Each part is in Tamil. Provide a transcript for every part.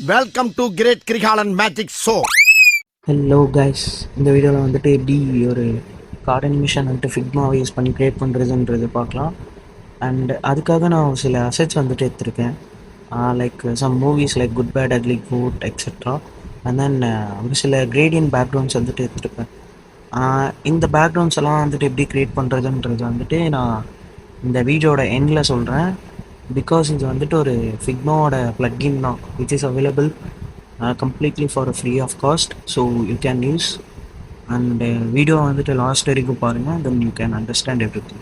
Welcome to great Kirikalan magic show. Hello guys, இந்த வீடியோவில் வந்துட்டு எப்படி ஒரு கார்ட் அனிமேஷன் வந்துட்டு ஃபிக்மாவை யூஸ் பண்ணி க்ரியேட் பண்ணுறதுன்றது பார்க்கலாம். அண்ட் அதுக்காக நான் சில அசெட்ஸ் வந்துட்டு எடுத்திருக்கேன், like some movies like good bad ugly good etcetera. And then ஒரு சில கிரேடியன்ட் பேக்ரவுண்ட்ஸ் வந்துட்டு எடுத்திருப்பேன். இந்த பேக்ரவுண்ட்ஸ் எல்லாம் வந்துட்டு எப்படி க்ரியேட் பண்ணுறதுன்றது வந்துட்டு நான் இந்த வீடியோட எண்டில் சொல்கிறேன். பிகாஸ் இது வந்துட்டு ஒரு ஃபிக்மாவோட ப்ளக்இன் தான், which is available completely for a free of cost, so you can use. And video வந்துட்டு லாஸ்ட் வரைக்கும் பாருங்கள், then you can understand everything.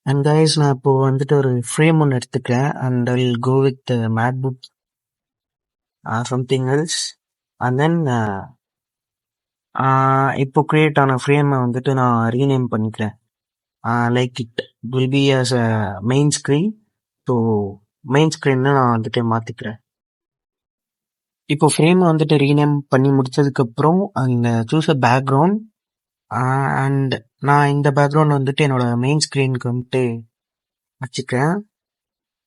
And guys, நான் இப்போது வந்துட்டு ஒரு ஃப்ரேம் ஒன்று எடுத்துக்கிறேன் and I will go with the MacBook something else. And then இப்போ க்ரியேட் ஆன ஃப்ரேமை வந்துட்டு நான் ரீநேம் பண்ணிக்கிறேன். Like it will be as a main screen. So main ஸ்க்ரீன்னு நான் வந்துட்டு மாற்றிக்கிறேன். இப்போ ஃப்ரேமை வந்துட்டு ரீநேம் பண்ணி முடிச்சதுக்கப்புறம் அந்த சூஸ் அ பேக்ரவுண்ட், அண்ட் நான் இந்த பேக்ரவுண்ட் வந்துட்டு என்னோட மெயின் ஸ்க்ரீனுக்கு வந்துட்டு வச்சுக்கிறேன்.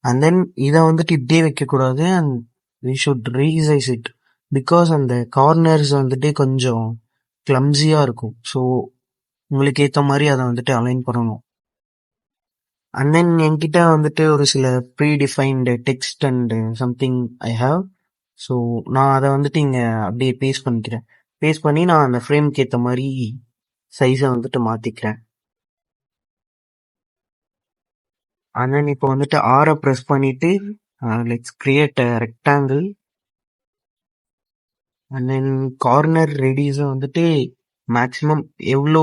அண்ட் தென் இதை வந்துட்டு இப்படியே வைக்கக்கூடாது, and we should resize it because அந்த கார்னர்ஸ் வந்துட்டு கொஞ்சம் கிளம்ஸியாக இருக்கும். ஸோ உங்களுக்கு ஏற்ற மாதிரி அதை வந்துட்டு அலைன் பண்ணணும். அண்ட் தென் என்கிட்ட வந்துட்டு ஒரு சில predefined text and something I have. So நான் அதை வந்துட்டு இங்கே அப்படியே பேஸ்ட் பண்ணிக்கிறேன். பேஸ்ட் பண்ணி நான் அந்த ஃப்ரேம்க்கு ஏற்ற மாதிரி சைஸை வந்துட்டு மாற்றிக்கிறேன். அண்ட் தென் இப்போ வந்துட்டு ஆரை ப்ரெஸ் பண்ணிவிட்டு let's create a rectangle. And then corner ரேடியஸை வந்துட்டு மேக்ஸிமம் எவ்வளோ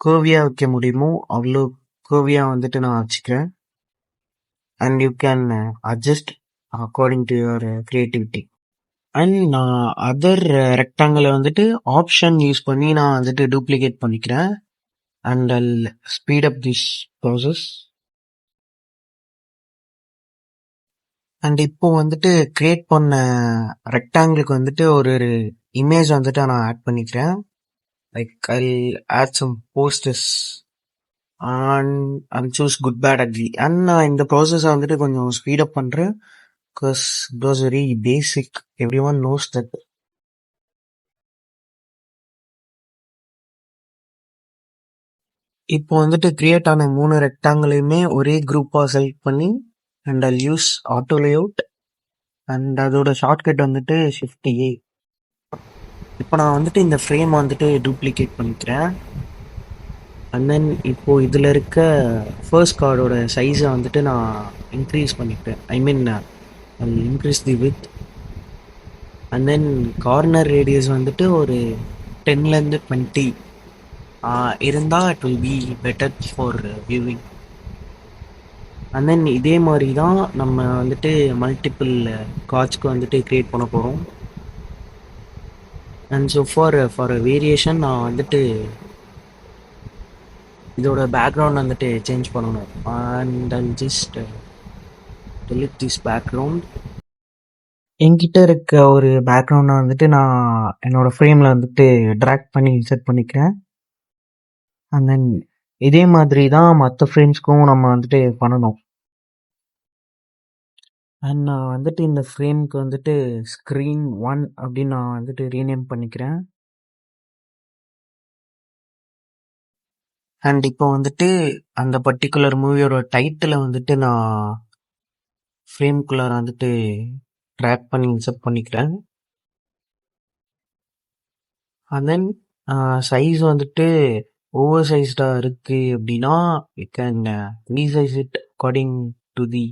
கர்வியாக வைக்க முடியுமோ அவ்வளோ கர்வியாக வந்துட்டு நான் வச்சுக்கிறேன். And you can adjust according to your creativity. And நான் அதர் ரெக்டாங்கிளை வந்துட்டு ஆப்ஷன் யூஸ் பண்ணி நான் வந்துட்டு டூப்ளிகேட் பண்ணிக்கிறேன். And I speed up this process. And இப்போ வந்துட்டு கிரியேட் பண்ண ரெக்டாங்கிளுக்கு வந்துட்டு ஒரு இமேஜ் வந்துட்டு நான் ஆட் பண்ணிக்கிறேன். Like I add some posters and choose good bad ugly. And நான் இந்த ப்ராசஸை வந்துட்டு கொஞ்சம் ஸ்பீடப் பண்ணுறேன் because it was very basic, everyone knows that. இப்போ வந்துட்டு கிரியேட் ஆன 3 ரெக்டாங்கிளையுமே ஒரே குரூப்பாக செலக்ட் பண்ணி and I use auto layout and அதோட ஷார்ட்கட் வந்துட்டு Shift-A. இப்போ நான் வந்துட்டு இந்த ஃப்ரேம் வந்துட்டு டூப்ளிகேட் பண்ணிக்கிறேன். அண்ட் தென் இப்போது இதில் இருக்க ஃபர்ஸ்ட் கார்டோட சைஸை வந்துட்டு நான் இன்க்ரீஸ் பண்ணிக்கிறேன். I mean increase the width. And then corner radius வந்துட்டு ஒரு 10லேருந்து 20 இருந்தால் it will be better for viewing. And then இதே மாதிரி தான் நம்ம வந்துட்டு மல்டிபிள் கார்ட்ஸ்க்கு வந்துட்டு க்ரியேட் பண்ண போகிறோம். அண்ட் ஸோ ஃபார் வேரியேஷன் நான் வந்துட்டு இதோட பேக்ரவுண்ட் வந்துட்டு சேஞ்ச் பண்ணணும். And I just delete this background. என்கிட்ட இருக்க ஒரு பேக்ரவுண்டை வந்துட்டு நான் என்னோட ஃப்ரேமில் வந்துட்டு ட்ராக் பண்ணி செட் பண்ணிக்கிறேன். அண்ட் தென் இதே மாதிரி தான் மற்ற ஃப்ரேம்ஸ்க்கும் நம்ம வந்துட்டு பண்ணணும். அண்ட் நான் வந்துட்டு இந்த ஃப்ரேம்க்கு வந்துட்டு ஸ்க்ரீன் 1 அப்படின்னு நான் வந்துட்டு ரீநேம் பண்ணிக்கிறேன். அண்ட் இப்போ வந்துட்டு அந்த பர்டிகுலர் மூவியோட டைட்டிலை வந்துட்டு நான் ஃப்ரேம்குள்ளார வந்துட்டு ட்ராக் பண்ணி இன்சர்ட் பண்ணிக்கிறேன். அண்ட் தென் சைஸ் வந்துட்டு ஓவர் சைஸ்டாக இருக்குது அப்படின்னா you can resize it according to the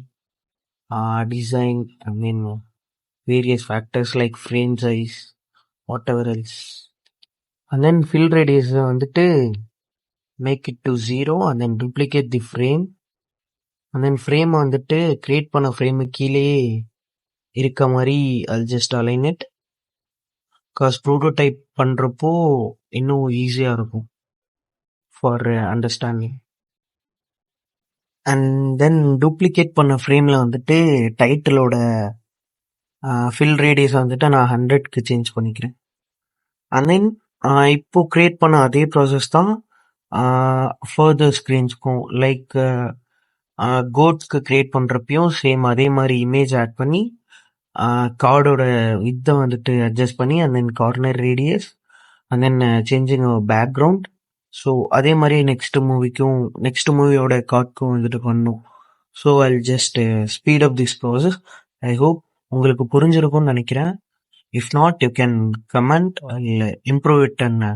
design. I mean various factors like frame size whatever else. And then fill ரேடியஸை வந்துட்டு make it to 0 and then duplicate the frame. and then frame வந்துட்டு கிரியேட் பண்ண ஃப்ரேமு கீழே இருக்க மாதிரி I'll just align it because prototype பண்ணுறப்போ இன்னும் ஈஸியாக இருக்கும் for understanding. And then duplicate பண்ண ஃப்ரேமில் வந்துட்டு டைட்டிலோட ஃபில் ரேடியஸை வந்துட்டு நான் 100க்கு சேஞ்ச் பண்ணிக்கிறேன். அண்ட் தென் இப்போ க்ரியேட் பண்ண அதே ப்ராசஸ் தான் ஃபர்தர் ஸ்க்ரீன்ஸ்க்கும் லைக் கோட்ஸ்க்கு கிரியேட் பண்ணுறப்பையும் சேம் அதே மாதிரி இமேஜ் ஆட் பண்ணி கார்டோட வித்தை வந்துட்டு அட்ஜஸ்ட் பண்ணி and then corner radius and then changing background. So அதே மாதிரி நெக்ஸ்ட் மூவியோட கார்டுக்கும் வந்துட்டு பண்ணும். So I just speed up this process. I hope உங்களுக்கு புரிஞ்சிருக்கும்னு நினைக்கிறேன். If not you can comment இல்லை improve it and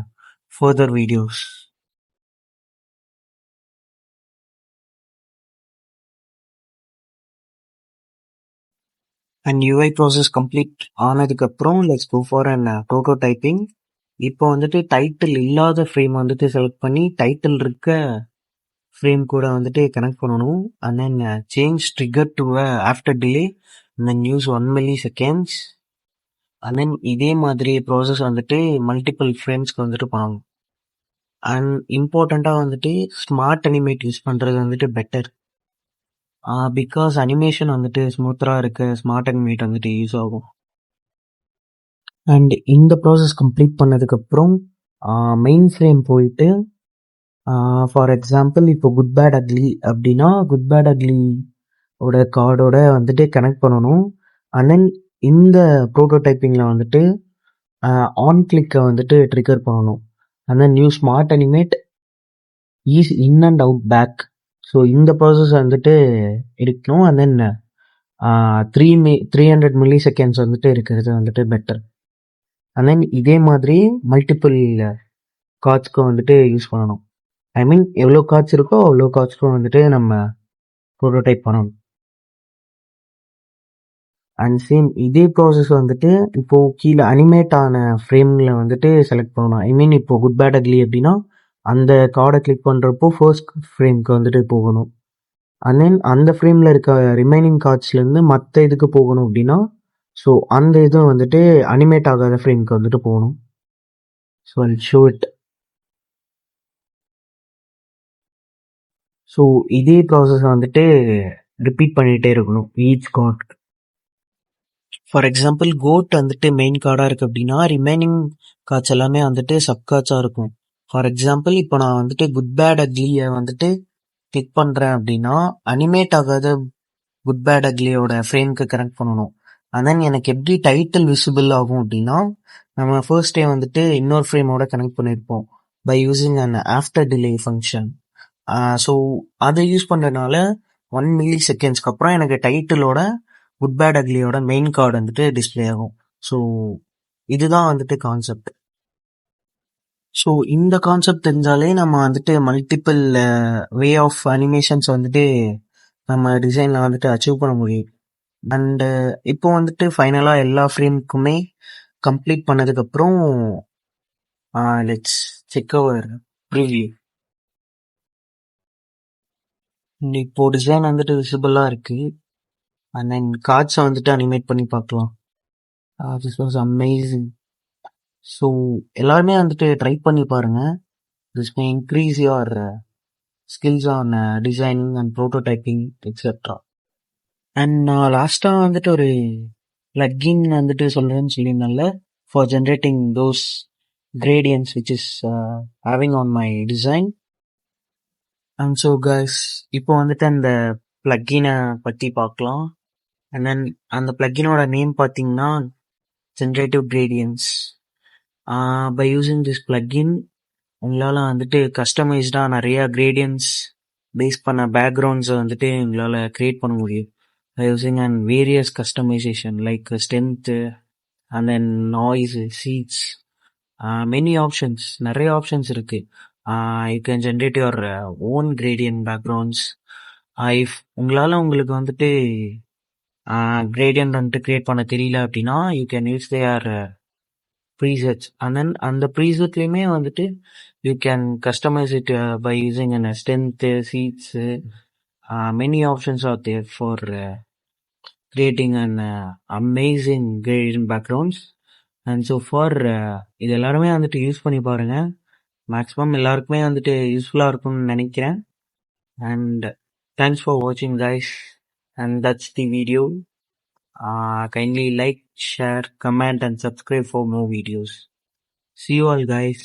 further videos. And UI process complete ஆனதுக்கப்புறம் let's go for and prototyping. இப்போ வந்துட்டு டைட்டில் இல்லாத ஃப்ரேம் வந்துட்டு செலக்ட் பண்ணி டைட்டில் இருக்க ஃப்ரேம் கூட வந்துட்டு கனெக்ட் பண்ணணும். And then change trigger to after delay and then use 1 millisecond. And then இதே மாதிரி ப்ராசஸ் வந்துட்டு மல்டிபிள் ஃப்ரேம்ஸ்க்கு வந்துட்டு பண்ணணும். அண்ட் இம்பார்ட்டண்ட்டாக வந்துட்டு ஸ்மார்ட் அனிமேட் யூஸ் பண்ணுறது வந்துட்டு பெட்டர். பிகாஸ் அனிமேஷன் வந்துட்டு ஸ்மூத்தராக இருக்க ஸ்மார்ட் அனிமேட் வந்துட்டு யூஸ் ஆகும். அண்ட் இந்த ப்ராசஸ் கம்ப்ளீட் பண்ணதுக்கப்புறம் மெயின் ஃப்ரேம் போயிட்டு ஃபார் எக்ஸாம்பிள் இப்போ குட் பேட் அக்லி அப்படின்னா குட் பேட் அக்லி ஓட கார்டோட வந்துட்டு கனெக்ட் பண்ணணும். அண்ட் தென் இந்த ப்ரோட்டோடைப்பிங்கில் வந்துட்டு ஆன் கிளிக்கை வந்துட்டு ட்ரிகர் பண்ணணும். And then new smart animate ease in and out back. So இந்த ப்ராசஸ் வந்துட்டு இருக்கணும். அண்ட் தென் 300 milliseconds வந்துட்டு இருக்கிறது வந்துட்டு பெட்டர். அண்ட் தென் இதே மாதிரி மல்டிபிள் கார்ட்ஸ்க்கும் வந்துட்டு யூஸ் பண்ணணும். ஐ மீன் எவ்வளோ கார்ட்ஸ் இருக்கோ அவ்வளோ கார்ட்ஸ்க்கும் வந்துட்டு நம்ம ப்ரோட்டோடைப் பண்ணணும். அண்ட் சேம் இதே ப்ராசஸ் வந்துட்டு இப்போது கீழே அனிமேட் ஆன ஃப்ரேமில் வந்துட்டு செலக்ட் பண்ணணும். ஐ மீன் இப்போ குட் பேட் அக்லி அப்படின்னா அந்த கார்டை கிளிக் பண்ணுறப்போ ஃபர்ஸ்ட் ஃப்ரேம்க்கு வந்துட்டு போகணும். அண்ட் தென் அந்த ஃப்ரேமில் இருக்க ரிமைனிங் கார்ட்ஸ்லேருந்து மற்ற இதுக்கு போகணும் அப்படின்னா ஸோ அந்த இது வந்துட்டு அனிமேட் ஆகாத ஃப்ரேம்க்கு வந்துட்டு போகணும். So I show it. So இதே ப்ராசஸ் வந்துட்டு ரிப்பீட் பண்ணிகிட்டே இருக்கணும் each card. For example code வந்துட்டு மெயின் கார்டாக இருக்குது அப்படின்னா ரிமைனிங் கார்ட்ஸ் எல்லாமே வந்துட்டு சப் கார்ட்ஸாக இருக்கும். ஃபார் எக்ஸாம்பிள் இப்போ நான் வந்துட்டு குட் பேட் அக்லியை வந்துட்டு கிளிக் பண்ணுறேன் அப்படின்னா அனிமேட் ஆகாத குட் பேட் அக்லியோட ஃப்ரேம்க்கு கனெக்ட் பண்ணணும். அண்ட் தென் எனக்கு எப்படி டைட்டில் விசிபிள் ஆகும் அப்படின்னா நம்ம ஃபர்ஸ்ட் டே வந்துட்டு இன்னொரு ஃப்ரேமோட கனெக்ட் பண்ணியிருப்போம் by using an after delay function. So அதை யூஸ் பண்ணுறதுனால 1 millisecond அப்புறம் எனக்கு டைட்டிலோட குட் பேட் அக்லியோட மெயின் கார்டு வந்துட்டு டிஸ்பிளே ஆகும். ஸோ இதுதான் வந்துட்டு கான்செப்ட். ஸோ இந்த கான்செப்ட் தெரிஞ்சாலே நம்ம வந்துட்டு மல்டிபிள் வே ஆஃப் அனிமேஷன்ஸ் வந்துட்டு நம்ம டிசைனில் வந்துட்டு அச்சீவ் பண்ண முடியும். அண்டு இப்போ வந்துட்டு ஃபைனலாக எல்லா ஃப்ரேமுக்குமே கம்ப்ளீட் பண்ணதுக்கப்புறம் லெட்ஸ் செக் அவர் ப்ரிவ்யூ. இப்போ டிசைன் வந்துட்டு விசிபிளாக இருக்குது. அண்ட் தென் கார்ட்ஸை வந்துட்டு அனிமேட் பண்ணி பார்க்கலாம். This was amazing. ஸோ எல்லாருமே வந்துட்டு ட்ரை பண்ணி பாருங்கள். This may increase your skills on designing and prototyping etcetera. And நான் லாஸ்ட்டாக வந்துட்டு ஒரு பிளக்கின் வந்துட்டு சொல்கிறேன்னு சொல்லியிருந்தேன்ல for generating those gradients which is having on my design. And so guys இப்போ வந்துட்டு அந்த பிளக்கினை பற்றி பார்க்கலாம். அண்ட் தென் அந்த பிளக்கினோட நேம் பார்த்தீங்கன்னா generative gradients. By using this plugin உங்களால் வந்துட்டு கஸ்டமைஸ்டாக நிறையா கிரேடியன்ஸ் பேஸ் பண்ண பேக்ரவுண்ட்ஸை வந்துட்டு உங்களால் க்ரியேட் பண்ண முடியும் by using and various customization like strength and then noise, seeds, many options, நிறைய ஆப்ஷன்ஸ் இருக்குது. You can generate your own gradient backgrounds. If உங்களுக்கு வந்துட்டு கிரேடியன்ட் வந்துட்டு க்ரியேட் பண்ண தெரியல அப்படின்னா you can use their presets. And then அந்த ப்ரீசெட்லேயுமே வந்துட்டு you can customize it by using and strength, seeds, many options are there for creating and amazing gradient backgrounds. And so for இது எல்லாருமே வந்துட்டு யூஸ் பண்ணி பாருங்கள். மேக்ஸிமம் எல்லாருக்குமே வந்துட்டு யூஸ்ஃபுல்லாக இருக்கும்னு நினைக்கிறேன். அண்ட் தேங்க்ஸ் ஃபார் வாட்சிங் guys. And that's the video. Kindly like, share, comment and subscribe for more videos. See you all guys.